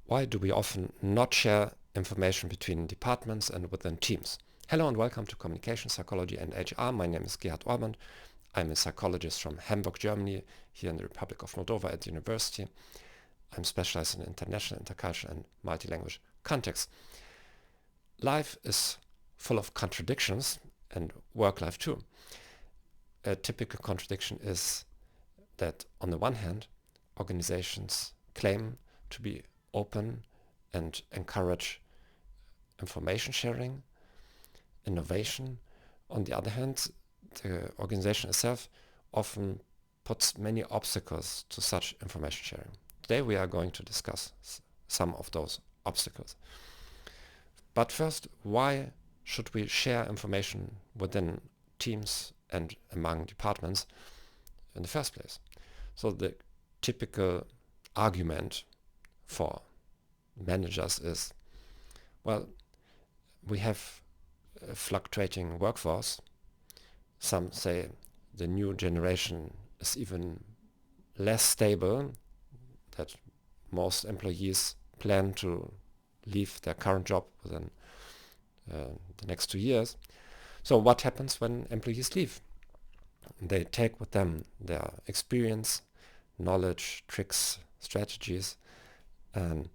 Why do we often not share information between departments and within teams? Hello and welcome to Communication Psychology and HR. My name is Gerhard. I'm a psychologist from Hamburg, Germany, here in the Republic of Moldova at the university. I'm specialized in international, intercultural and multi-language contexts. Life is full of contradictions, and work life too. A typical contradiction is that on the one hand, organizations claim to be open and encourage information sharing, innovation. On the other hand, the organization itself often puts many obstacles to such information sharing. Today we are going to discuss some of those obstacles. But first, why should we share information within teams and among departments in the first place? So the typical argument for managers is, well, we have a fluctuating workforce. Some say the new generation is even less stable, that most employees plan to leave their current job within the next 2 years. So what happens when employees leave? They take with them their experience, knowledge, tricks, strategies, and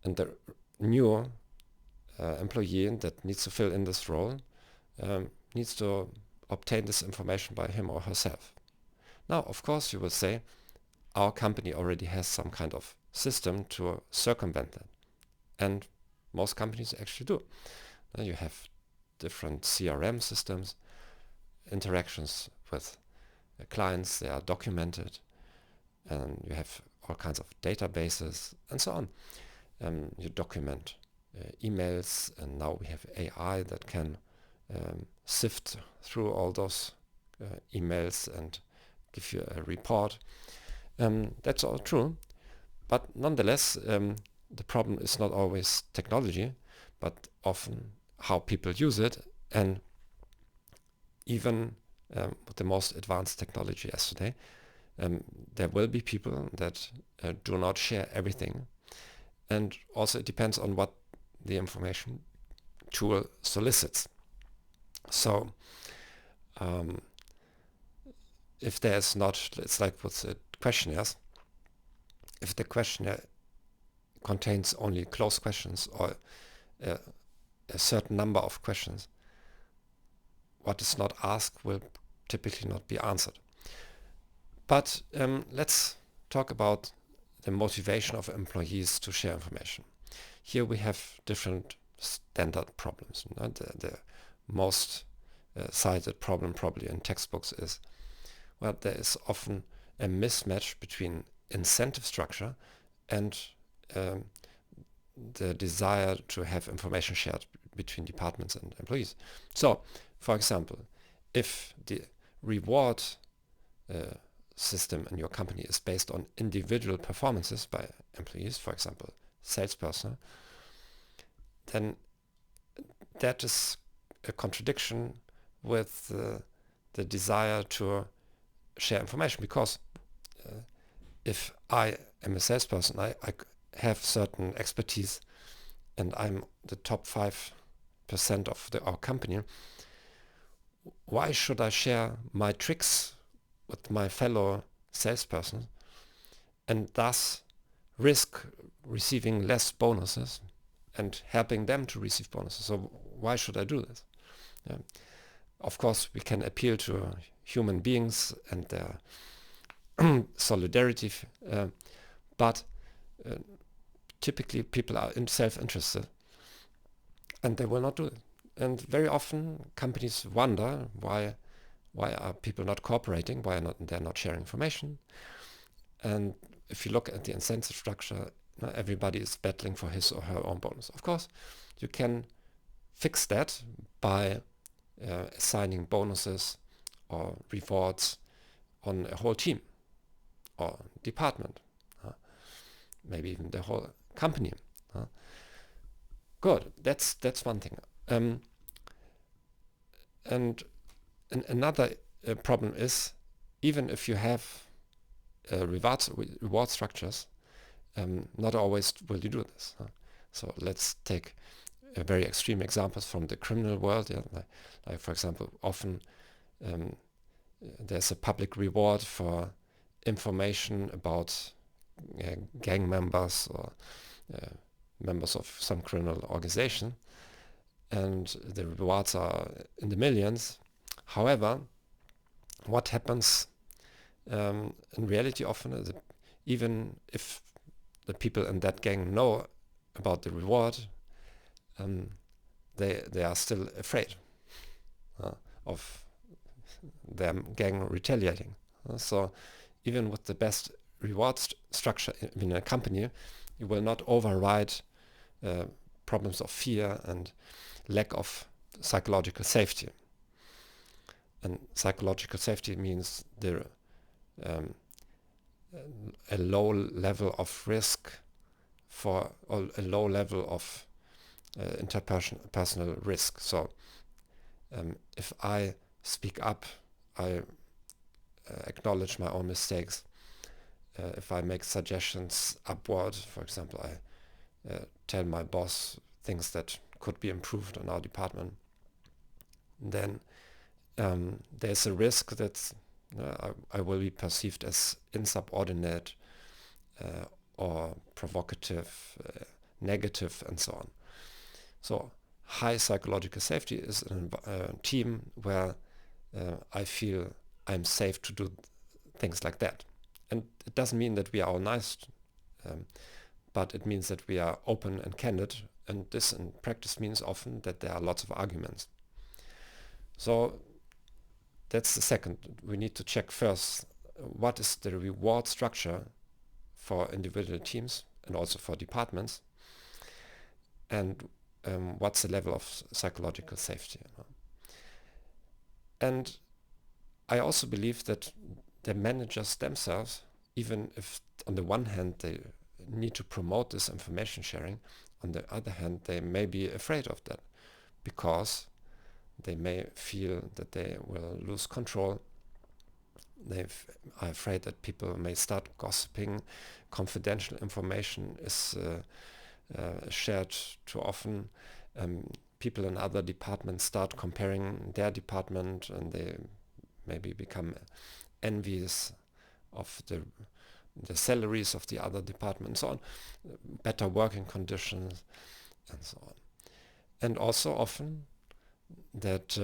the new employee that needs to fill in this role needs to obtain this information by him or herself. Now, of course, you will say, our company already has some kind of system to circumvent that. And most companies actually do. You have different CRM systems, interactions with clients, they are documented, and you have all kinds of databases and so on. You document emails, and now we have AI that can sift through all those emails and give you a report. That's all true, but nonetheless, the problem is not always technology, but often how people use it. And even with the most advanced technology as today, there will be people that do not share everything. And also it depends on what the information tool solicits. So if there's not, it's like with the questionnaires, if the questionnaire contains only closed questions or a certain number of questions, what is not asked will typically not be answered. But let's talk about the motivation of employees to share information. Here we have different standard problems. The most cited problem probably in textbooks is, well, there is often a mismatch between incentive structure and the desire to have information shared between departments and employees. So, for example, if the reward system in your company is based on individual performances by employees, for example, salesperson, then that is a contradiction with the desire to share information, because if I am a salesperson, I have certain expertise and I'm the top 5% of our company, why should I share my tricks with my fellow salesperson and thus risk receiving less bonuses and helping them to receive bonuses? So why should I do this? Of course, we can appeal to human beings and their solidarity, but typically people are self-interested and they will not do it. And very often companies wonder why are people not cooperating, they're not sharing information. And if you look at the incentive structure, everybody is battling for his or her own bonus. Of course, you can fix that by assigning bonuses or rewards on a whole team or department, maybe even the whole company. Good, that's one thing. And another problem is, even if you have reward structures, not always will you do this. So let's take very extreme examples from the criminal world. Yeah, like for example, often um, there's a public reward for information about gang members or uh, members of some criminal organization, and the rewards are in the millions. However, what happens in reality often is that even if the people in that gang know about the reward, they are still afraid of their gang retaliating. So even with the best reward structure in a company, you will not override problems of fear and lack of psychological safety. And psychological safety means a low level of risk or a low level of interpersonal risk. So if I speak up, I acknowledge my own mistakes. If I make suggestions upward, for example, I tell my boss things that could be improved in our department, then there's a risk that I will be perceived as insubordinate or provocative, negative, and so on. So high psychological safety is a team where I feel I'm safe to do things like that. And it doesn't mean that we are all nice, but it means that we are open and candid, and this in practice means often that there are lots of arguments. So that's the second. We need to check first what is the reward structure for individual teams and also for departments, and what's the level of psychological safety. And I also believe that the managers themselves, even if on the one hand they need to promote this information sharing, on the other hand they may be afraid of that because they may feel that they will lose control. They are afraid that people may start gossiping. Confidential information is shared too often. People in other departments start comparing their department, and they maybe become envious of the salaries of the other department and so on, better working conditions and so on. And also often that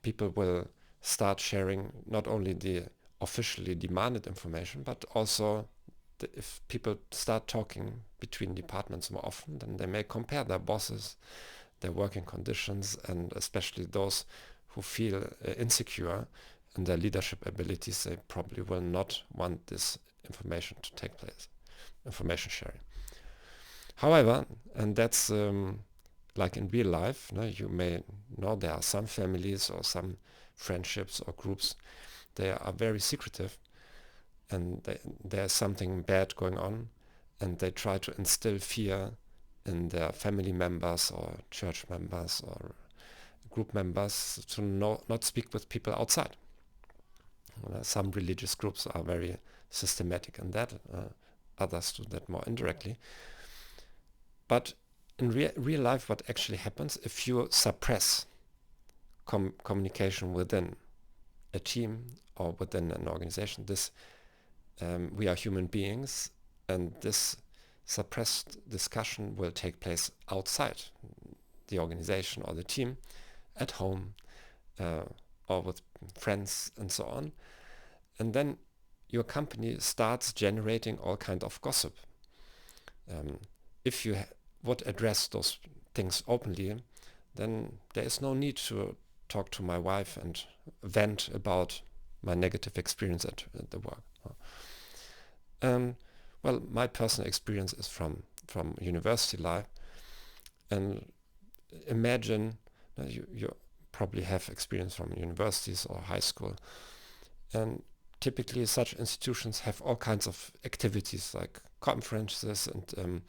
people will start sharing not only the officially demanded information, but also if people start talking between departments more often, then they may compare their bosses, their working conditions, and especially those who feel insecure in their leadership abilities, they probably will not want this information to take place, information sharing. However, and that's like in real life, you may know there are some families or some friendships or groups, they are very secretive, and there's something bad going on, and they try to instill fear in their family members or church members or group members to not speak with people outside. Some religious groups are very systematic in that, others do that more indirectly. But in real life, what actually happens if you suppress communication within a team or within an organization, this we are human beings, and this suppressed discussion will take place outside the organization or the team, at home or with friends and so on. And then your company starts generating all kinds of gossip. If you would address those things openly, then there is no need to talk to my wife and vent about my negative experience at the work. Well, my personal experience is from university life, and imagine you probably have experience from universities or high school, and typically such institutions have all kinds of activities like conferences and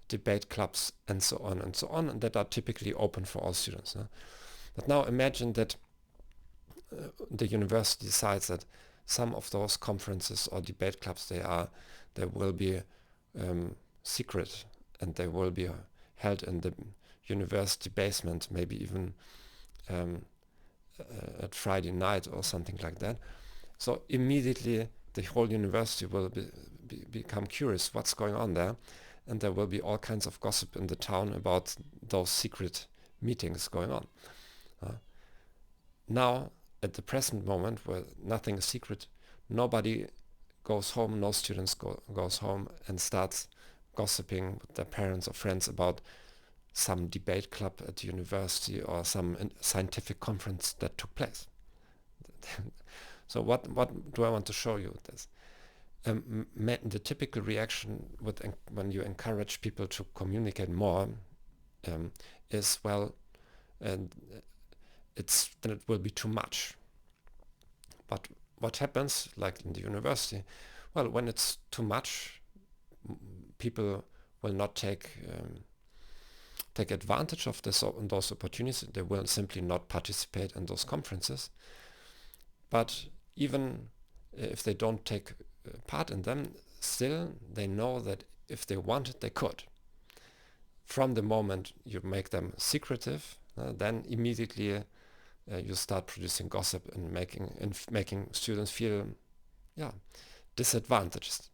debate clubs and so on, and that are typically open for all students. But now imagine that the university decides that some of those conferences or debate clubs, they are they will be secret, and they will be held in the university basement, maybe even at Friday night or something like that. So immediately the whole university will become curious what's going on there, and there will be all kinds of gossip in the town about those secret meetings going on. Now, at the present moment, where nothing is secret, nobody goes home, no students goes home and starts gossiping with their parents or friends about some debate club at the university or some scientific conference that took place. So what do I want to show you with this? The typical reaction when you encourage people to communicate more is, well, then it will be too much. But what happens, like in the university, well, when it's too much, people will not take advantage of those opportunities. They will simply not participate in those conferences. But even if they don't take part in them, still they know that if they wanted, they could. From the moment you make them secretive, then immediately you start producing gossip and making students feel, disadvantaged.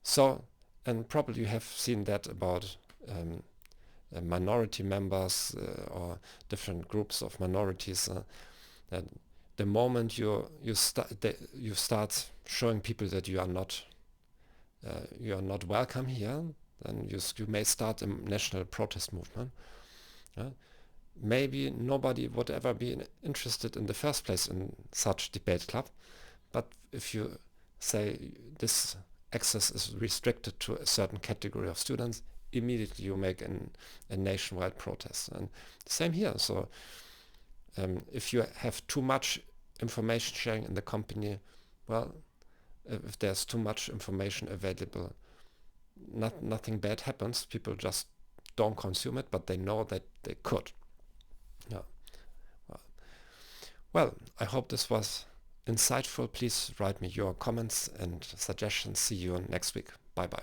So, and probably you have seen that about minority members or different groups of minorities. That the moment you start showing people that you are not welcome here, then you may start a national protest movement. Maybe nobody would ever be interested in the first place in such debate club, but if you say this access is restricted to a certain category of students, immediately you make a nationwide protest. And same here. So if you have too much information sharing in the company, well, if there's too much information available, nothing bad happens. People just don't consume it, but they know that they could. Yeah. Well, I hope this was insightful. Please write me your comments and suggestions. See you next week. Bye bye.